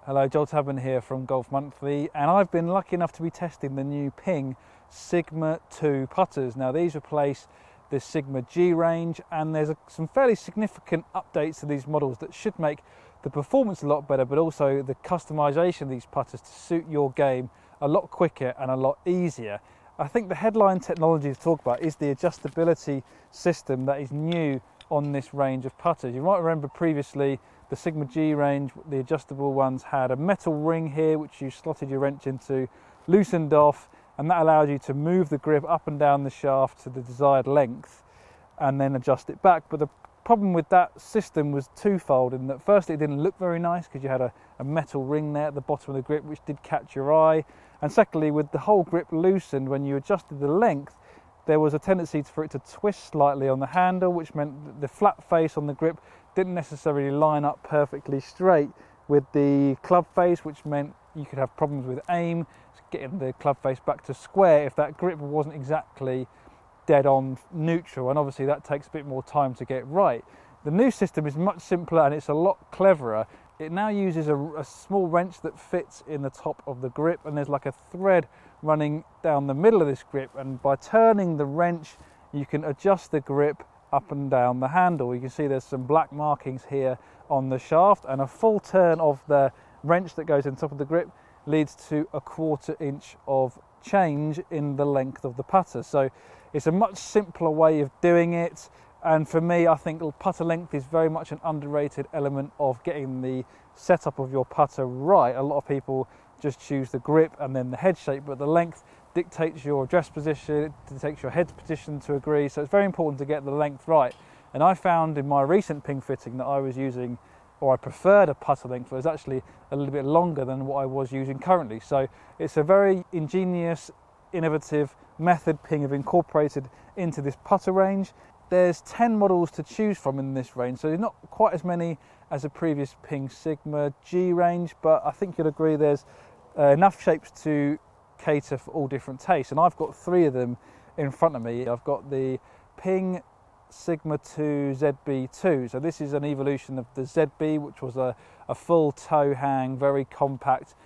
Hello, Joel Tadman here from Golf Monthly, and I've been lucky enough to be testing the new Ping Sigma 2 putters. Now these replace the Sigma G range, and there's some fairly significant updates to these models that should make the performance a lot better, but also the customization of these putters to suit your game a lot quicker and a lot easier. I think the headline technology to talk about is the adjustability system that is new on this range of putters. You might remember previously the Sigma G range, the adjustable ones, had a metal ring here which you slotted your wrench into, loosened off, and that allowed you to move the grip up and down the shaft to the desired length and then adjust it back. But the problem with that system was twofold, in that firstly it didn't look very nice because you had a metal ring there at the bottom of the grip which did catch your eye, and secondly, with the whole grip loosened, when you adjusted the length there was a tendency for it to twist slightly on the handle, which meant that the flat face on the grip didn't necessarily line up perfectly straight with the club face, which meant you could have problems with aim, getting the club face back to square if that grip wasn't exactly dead on neutral, and obviously that takes a bit more time to get right. The new system is much simpler and it's a lot cleverer. It now uses a small wrench that fits in the top of the grip, and there's like a thread running down the middle of this grip, and by turning the wrench you can adjust the grip up and down the handle. You can see there's some black markings here on the shaft, and a full turn of the wrench that goes in top of the grip leads to a 1/4 inch of change in the length of the putter. So it's a much simpler way of doing it, and for me I think putter length is very much an underrated element of getting the setup of your putter right. A lot of people just choose the grip and then the head shape, but the length dictates your address position, it dictates your head position to a degree, so it's very important to get the length right. And I found in my recent Ping fitting that I was using, or I preferred a putter length that was actually a little bit longer than what I was using currently. So it's a very ingenious, innovative method Ping have incorporated into this putter range. There's 10 models to choose from in this range, so there's not quite as many as the previous Ping Sigma G range, but I think you'll agree there's enough shapes to cater for all different tastes, and I've got 3 of them in front of me. I've got the Ping Sigma 2 ZB2, so this is an evolution of the ZB, which was a full toe hang, very compact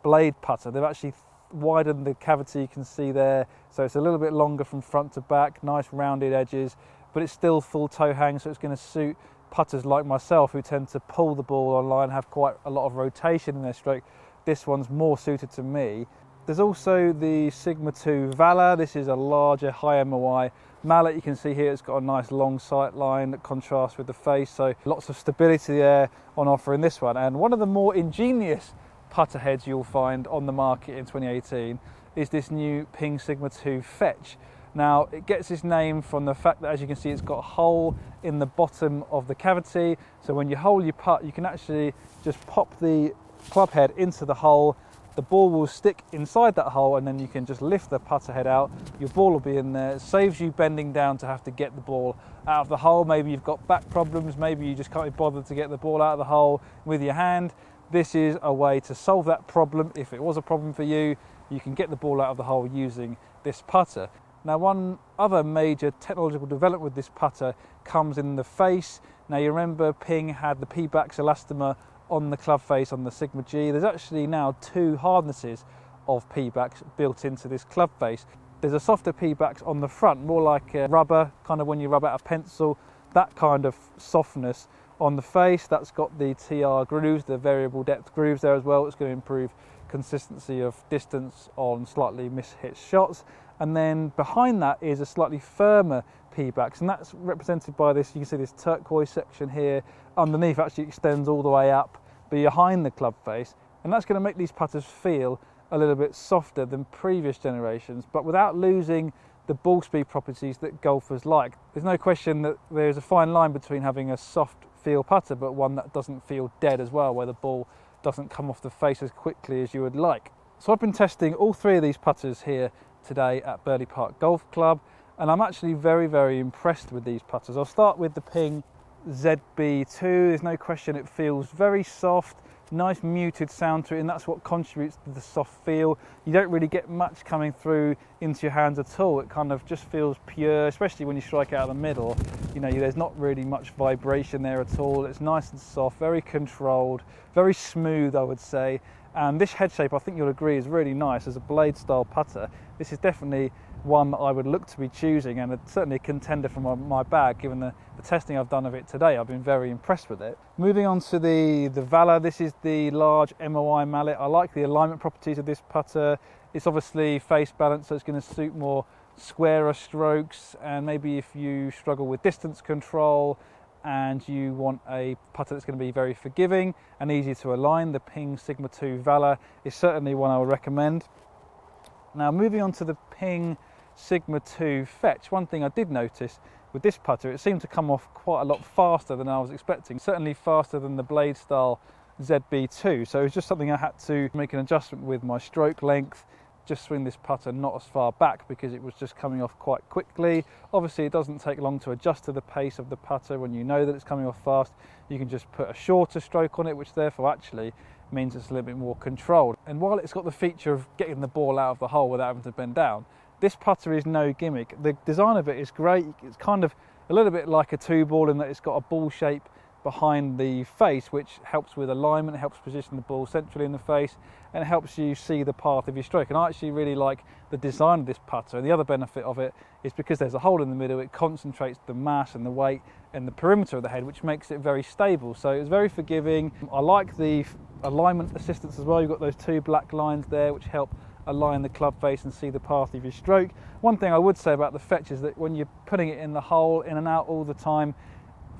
blade putter. They've actually widened the cavity, you can see there, so it's a little bit longer from front to back, nice rounded edges, but it's still full toe hang, so it's going to suit putters like myself who tend to pull the ball online, have quite a lot of rotation in their stroke. This one's more suited to me. There's also the Sigma 2 Valor. This is a larger, high MOI mallet. You can see here it's got a nice long sight line that contrasts with the face, so lots of stability there on offer in this one. And one of the more ingenious putter heads you'll find on the market in 2018 is this new Ping Sigma 2 Fetch. Now it gets its name from the fact that, as you can see, it's got a hole in the bottom of the cavity, so when you hole your putt you can actually just pop the club head into the hole, the ball will stick inside that hole, and then you can just lift the putter head out, your ball will be in there. It saves you bending down to have to get the ball out of the hole. Maybe you've got back problems, maybe you just can't be bothered to get the ball out of the hole with your hand. This is a way to solve that problem. If it was a problem for you, you can get the ball out of the hole using this putter. Now, one other major technological development with this putter comes in the face. Now, you remember Ping had the P-backs elastomer on the club face on the Sigma G. There's actually now 2 hardnesses of P-backs built into this club face. There's a softer P-backs on the front, more like rubber, kind of when you rub out a pencil, that kind of softness on the face. That's got the TR grooves, the variable depth grooves there as well. It's going to improve consistency of distance on slightly mishit shots. And then behind that is a slightly firmer P-backs, and that's represented by this, you can see this turquoise section here underneath actually extends all the way up behind the club face, and that's going to make these putters feel a little bit softer than previous generations, but without losing the ball speed properties that golfers like. There's no question that there's a fine line between having a soft feel putter but one that doesn't feel dead as well, where the ball doesn't come off the face as quickly as you would like. So I've been testing all 3 of these putters here today at Burley Park Golf Club, and I'm actually very impressed with these putters. I'll start with the Ping ZB2. There's no question it feels very soft, nice muted sound to it, and that's what contributes to the soft feel. You don't really get much coming through into your hands at all. It kind of just feels pure, especially when you strike out of the middle. You know, there's not really much vibration there at all. It's nice and soft, very controlled, very smooth, I would say. And this head shape, I think you'll agree, is really nice as a blade style putter. This is definitely one that I would look to be choosing, and certainly a contender for my bag, given the testing I've done of it today. I've been very impressed with it. Moving on to the Valor, this is the large MOI mallet. I like the alignment properties of this putter. It's obviously face balanced, so it's going to suit more squarer strokes, and maybe if you struggle with distance control and you want a putter that's going to be very forgiving and easy to align, the Ping Sigma 2 Valor is certainly one I would recommend. Now, moving on to the Ping Sigma 2 Fetch, one thing I did notice with this putter, it seemed to come off quite a lot faster than I was expecting, certainly faster than the blade style ZB2. So it was just something I had to make an adjustment with my stroke length, just swing this putter not as far back because it was just coming off quite quickly. Obviously it doesn't take long to adjust to the pace of the putter. When you know that it's coming off fast, you can just put a shorter stroke on it, which therefore actually means it's a little bit more controlled. And while it's got the feature of getting the ball out of the hole without having to bend down, this putter is no gimmick. The design of it is great. It's kind of a little bit like a two ball in that it's got a ball shape behind the face, which helps with alignment, helps position the ball centrally in the face, and it helps you see the path of your stroke. And I actually really like the design of this putter, and the other benefit of it is because there's a hole in the middle, it concentrates the mass and the weight and the perimeter of the head, which makes it very stable. So it's very forgiving. I like the alignment assistance as well. You've got those two black lines there which help align the club face and see the path of your stroke. One thing I would say about the Fetch is that when you're putting it in the hole, in and out all the time,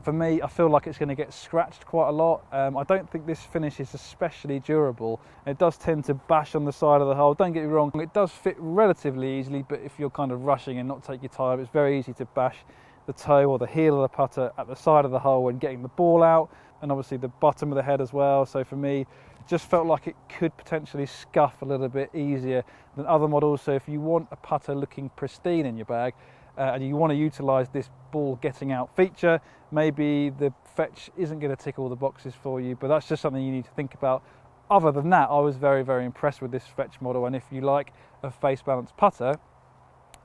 for me, I feel like it's going to get scratched quite a lot. I don't think this finish is especially durable. It does tend to bash on the side of the hole. Don't get me wrong, it does fit relatively easily, but if you're kind of rushing and not take your time, it's very easy to bash the toe or the heel of the putter at the side of the hole when getting the ball out, and obviously the bottom of the head as well. So for me, just felt like it could potentially scuff a little bit easier than other models. So if you want a putter looking pristine in your bag, and you want to utilise this ball getting out feature, maybe the Fetch isn't going to tick all the boxes for you, but that's just something you need to think about. Other than that, I was very, very impressed with this Fetch model, and if you like a face balanced putter,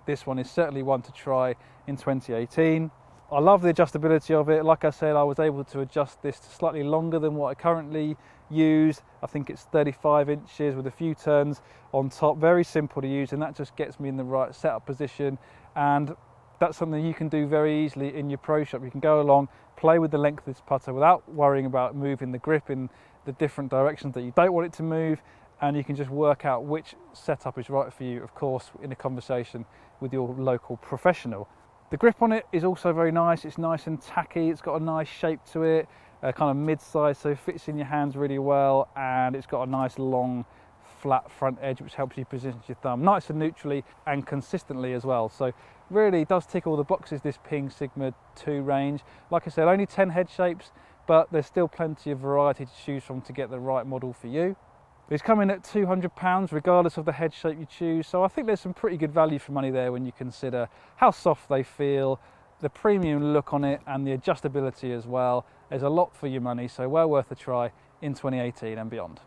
this one is certainly one to try in 2018. I love the adjustability of it. Like I said, I was able to adjust this to slightly longer than what I currently use. I think it's 35 inches with a few turns on top. Very simple to use, and that just gets me in the right setup position. And that's something you can do very easily in your pro shop. You can go along, play with the length of this putter without worrying about moving the grip in the different directions that you don't want it to move, and you can just work out which setup is right for you, of course, in a conversation with your local professional. The grip on it is also very nice. It's nice and tacky. It's got a nice shape to it, kind of mid-size, so it fits in your hands really well, and it's got a nice long flat front edge which helps you position your thumb nice and neutrally and consistently as well. So really does tick all the boxes, this Ping Sigma 2 range. Like I said, only 10 head shapes, but there's still plenty of variety to choose from to get the right model for you. It's coming at £200 regardless of the head shape you choose, so I think there's some pretty good value for money there when you consider how soft they feel, the premium look on it, and the adjustability as well. There's a lot for your money, so well worth a try in 2018 and beyond.